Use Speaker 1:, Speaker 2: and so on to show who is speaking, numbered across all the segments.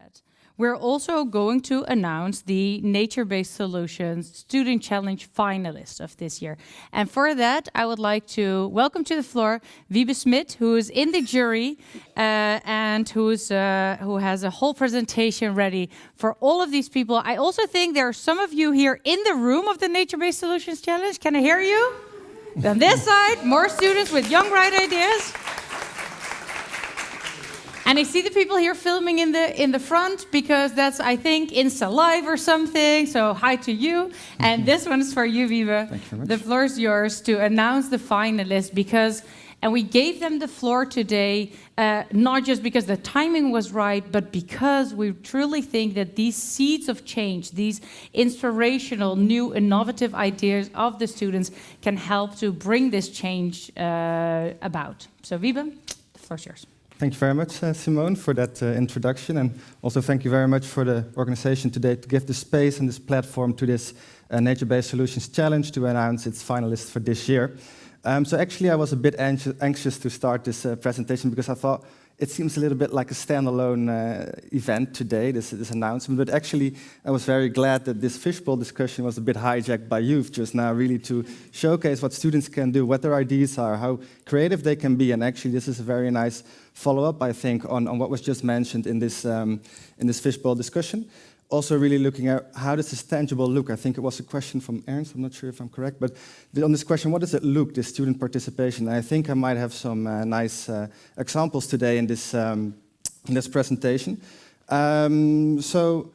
Speaker 1: that, we're also going to announce the Nature-Based Solutions Student Challenge finalists of this year. And for that, I would like to welcome to the floor Wiebe Smit, who is in the jury and who has a whole presentation ready for all of these people. I also think there are some of you here in the room of the Nature-Based Solutions Challenge. Can I hear you? On this side, more students with young, bright ideas. And I see the people here filming in the front because that's, I think, Insta Live or something. So hi to you. And this one is for you, Wiebe.
Speaker 2: Thank you very much.
Speaker 1: The floor is yours to announce the finalists and we gave them the floor today, not just because the timing was right, but because we truly think that these seeds of change, these inspirational, new, innovative ideas of the students can help to bring this change about. So Wiebe, the floor is yours.
Speaker 2: Thank you very much, Simone, for that introduction, and also thank you very much for the organization today to give the space and this platform to this Nature-Based Solutions Challenge to announce its finalists for this year. So actually I was a bit anxious to start this presentation because I thought it seems a little bit like a standalone event today, this announcement, but actually I was very glad that this fishbowl discussion was a bit hijacked by youth just now, really to showcase what students can do, what their ideas are, how creative they can be, and actually this is a very nice follow-up, I think, on what was just mentioned in this fishbowl discussion. Also really looking at how does this tangible look? I think it was a question from Ernst, I'm not sure if I'm correct, but on this question, what does it look, this student participation? And I think I might have some nice examples today in this presentation. So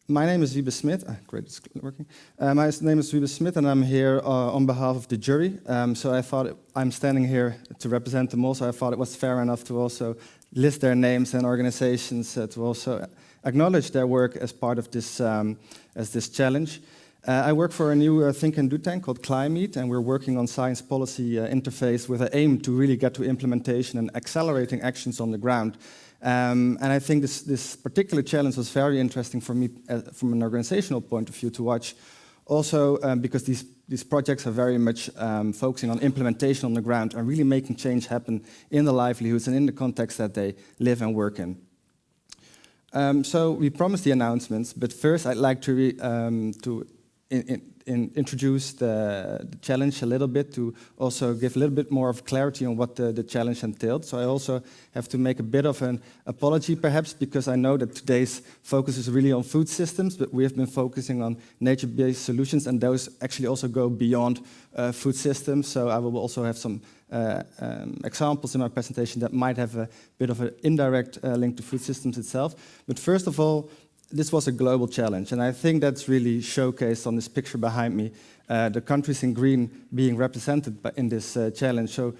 Speaker 2: my name is Wiebe Smit. Great, it's working. My name is Wiebe Smit, and I'm here on behalf of the jury. So I thought I'm standing here to represent them also. I thought it was fair enough to also list their names and organizations to also acknowledge their work as part of this challenge. I work for a new think and do tank called Climate, and we're working on science policy interface with an aim to really get to implementation and accelerating actions on the ground. And I think this particular challenge was very interesting for me from an organizational point of view to watch. Also because these projects are very much focusing on implementation on the ground and really making change happen in the livelihoods and in the context that they live and work in. So we promised the announcements, but first I'd like to introduce the challenge a little bit, to also give a little bit more of clarity on what the challenge entailed. So I also have to make a bit of an apology perhaps, because I know that today's focus is really on food systems, but we have been focusing on nature-based solutions, and those actually also go beyond food systems. So I will also have some examples in my presentation that might have a bit of an indirect link to food systems itself. But first of all, this was a global challenge, and I think that's really showcased on this picture behind me, the countries in green being represented in this challenge. So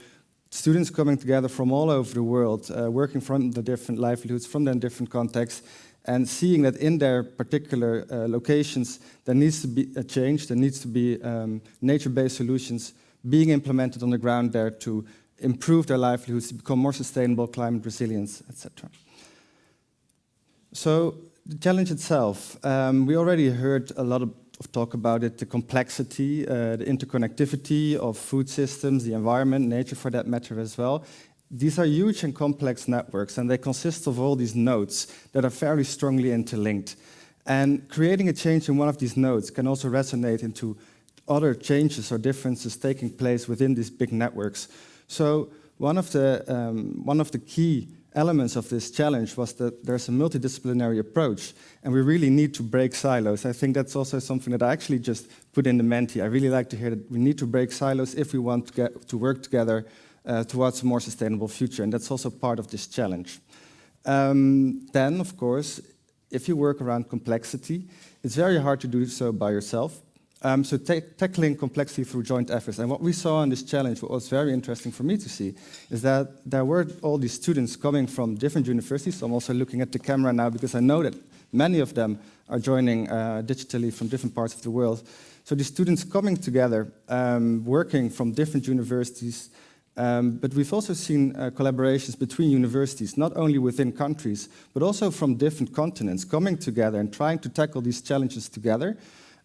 Speaker 2: students coming together from all over the world, working from the different livelihoods, from their different contexts, and seeing that in their particular locations there needs to be a change, there needs to be nature-based solutions being implemented on the ground there to improve their livelihoods, to become more sustainable, climate resilience, etc. So the challenge itself, we already heard a lot of talk about it, the complexity, the interconnectivity of food systems, the environment, nature for that matter as well. These are huge and complex networks, and they consist of all these nodes that are very strongly interlinked. And creating a change in one of these nodes can also resonate into other changes or differences taking place within these big networks. So one of the key elements of this challenge was that there's a multidisciplinary approach, and we really need to break silos. I think that's also something that I actually just put in the Menti. I really like to hear that we need to break silos if we want to work together towards a more sustainable future, and that's also part of this challenge. Then, of course, if you work around complexity, it's very hard to do so by yourself. So tackling complexity through joint efforts. And what we saw in this challenge, what was very interesting for me to see, is that there were all these students coming from different universities. So I'm also looking at the camera now because I know that many of them are joining digitally from different parts of the world. So these students coming together, working from different universities, but we've also seen collaborations between universities, not only within countries, but also from different continents, coming together and trying to tackle these challenges together.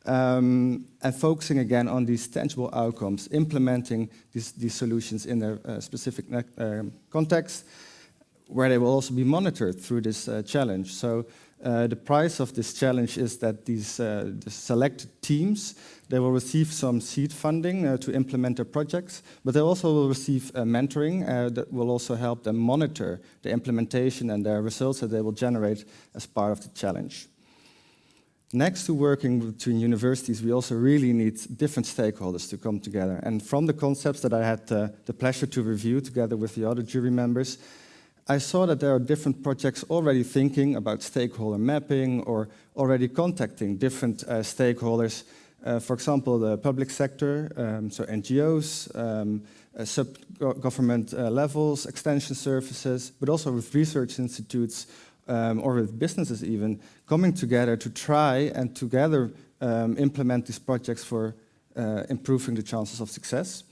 Speaker 2: And focusing again on these tangible outcomes, implementing these solutions in their specific context, where they will also be monitored through this challenge. So The price of this challenge is that these the selected teams, they will receive some seed funding to implement their projects, but they also will receive mentoring that will also help them monitor the implementation and their results that they will generate as part of the challenge. Next to working between universities, we also really need different stakeholders to come together. And from the concepts that I had the pleasure to review together with the other jury members, I saw that there are different projects already thinking about stakeholder mapping or already contacting different stakeholders. For example, the public sector, so NGOs, sub-government levels, extension services, but also with research institutes, or with businesses even, coming together to try and together implement these projects for improving the chances of success.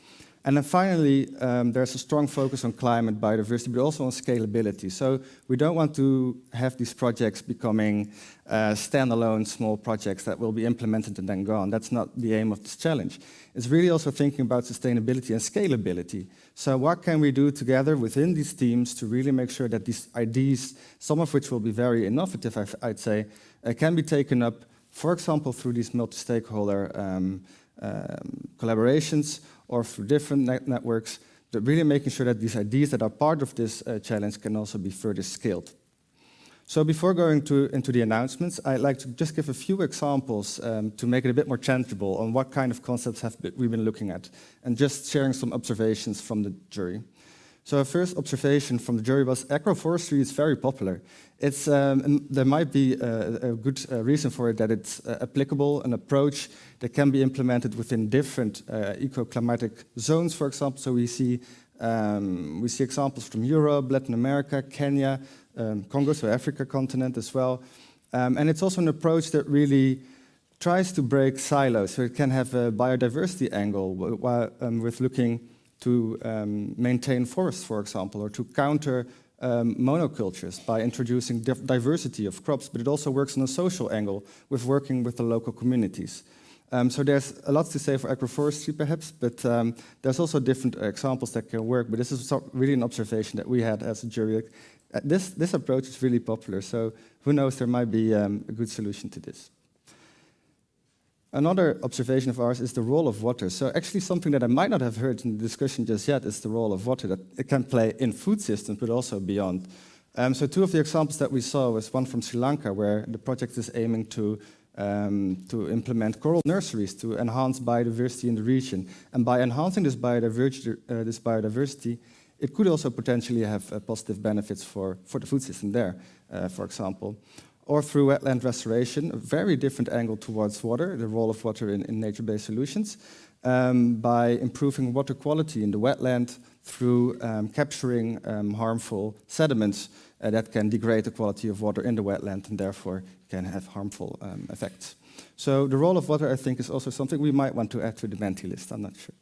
Speaker 2: And then finally, there's a strong focus on climate biodiversity, but also on scalability. So we don't want to have these projects becoming standalone small projects that will be implemented and then gone. That's not the aim of this challenge. It's really also thinking about sustainability and scalability. So what can we do together within these teams to really make sure that these ideas, some of which will be very innovative, I'd say, can be taken up, for example, through these multi-stakeholder collaborations or through different networks, but really making sure that these ideas that are part of this challenge can also be further scaled. So before going into the announcements, I'd like to just give a few examples to make it a bit more tangible on what kind of concepts we've been looking at, and just sharing some observations from the jury. So a first observation from the jury was agroforestry is very popular. It's, there might be a good reason for it, that it's applicable, an approach that can be implemented within different eco-climatic zones, for example. So we see examples from Europe, Latin America, Kenya, Congo, so Africa continent as well. And it's also an approach that really tries to break silos, so it can have a biodiversity angle with looking to maintain forests, for example, or to counter monocultures by introducing diversity of crops, but it also works on a social angle with working with the local communities. So there's a lot to say for agroforestry, perhaps, but there's also different examples that can work, but this is really an observation that we had as a jury. This approach is really popular, so who knows, there might be a good solution to this. Another observation of ours is the role of water. So actually something that I might not have heard in the discussion just yet is the role of water that it can play in food systems, but also beyond. So two of the examples that we saw was one from Sri Lanka, where the project is aiming to implement coral nurseries to enhance biodiversity in the region. And by enhancing this biodiversity, it could also potentially have positive benefits for the food system there, for example. Or through wetland restoration, a very different angle towards water, the role of water in nature-based solutions, by improving water quality in the wetland through capturing harmful sediments that can degrade the quality of water in the wetland and therefore can have harmful effects. So the role of water, I think, is also something we might want to add to the Menti list, I'm not sure.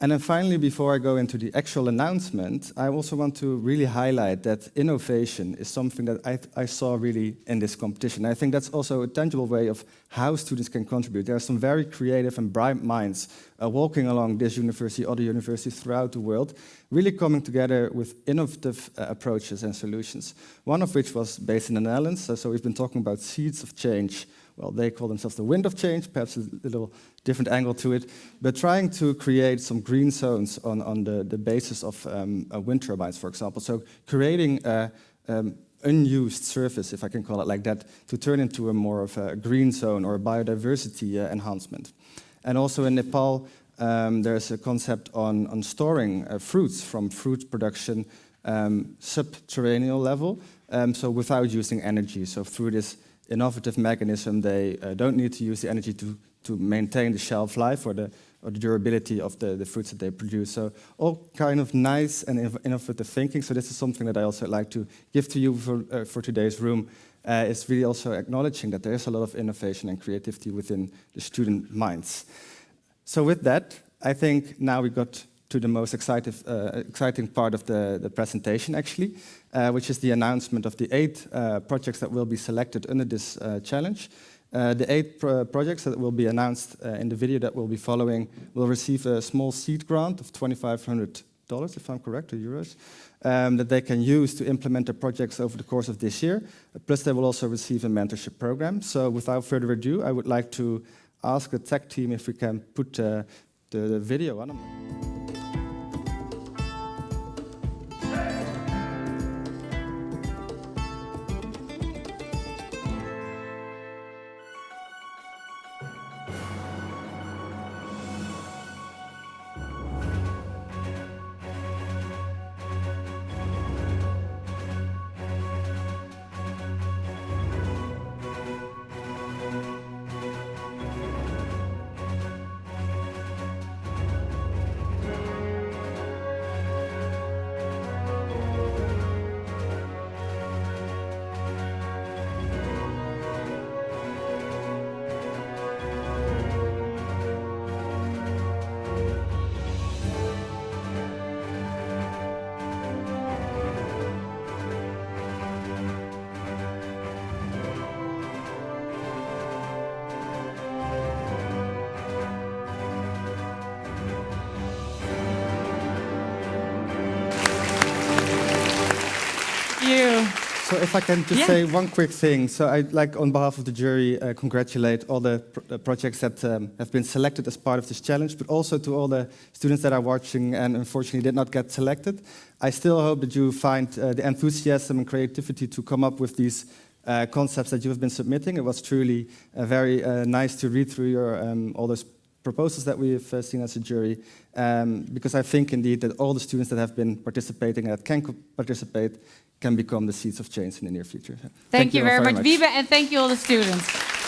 Speaker 2: And then finally, before I go into the actual announcement, I also want to really highlight that innovation is something that I saw really in this competition. I think that's also a tangible way of how students can contribute. There are some very creative and bright minds walking along this university, other universities throughout the world, really coming together with innovative approaches and solutions. One of which was based in the Netherlands, so we've been talking about seeds of change. Well, they call themselves the wind of change, perhaps a little different angle to it, but trying to create some green zones on the basis of wind turbines, for example. So creating unused surface, if I can call it like that, to turn into a more of a green zone or a biodiversity enhancement. And also in Nepal, there's a concept on storing fruits from fruit production subterranean level, so without using energy. So through this innovative mechanism, they don't need to use the energy to maintain the shelf life or the durability of the fruits that they produce. So all kind of nice and innovative thinking. So this is something that I also like to give to you for today's room. Is really also acknowledging that there is a lot of innovation and creativity within the student minds. So with that, I think now we got to the most exciting part of the presentation, actually, which is the announcement of the 8 projects that will be selected under this challenge. The 8 projects that will be announced in the video that will be following will receive a small seed grant of 2,500 if I'm correct, or euros, that they can use to implement their projects over the course of this year. Plus, they will also receive a mentorship program. So without further ado, I would like to ask the tech team if we can put the video on. So if I can just say one quick thing. So I'd like, on behalf of the jury, congratulate all the projects that have been selected as part of this challenge, but also to all the students that are watching and unfortunately did not get selected. I still hope that you find the enthusiasm and creativity to come up with these concepts that you have been submitting. It was truly very nice to read through your all those proposals that we have seen as a jury, because I think indeed that all the students that have been participating and that can participate can become the seeds of change in the near future.
Speaker 1: Thank you very much, Wiebe, and thank you all the students.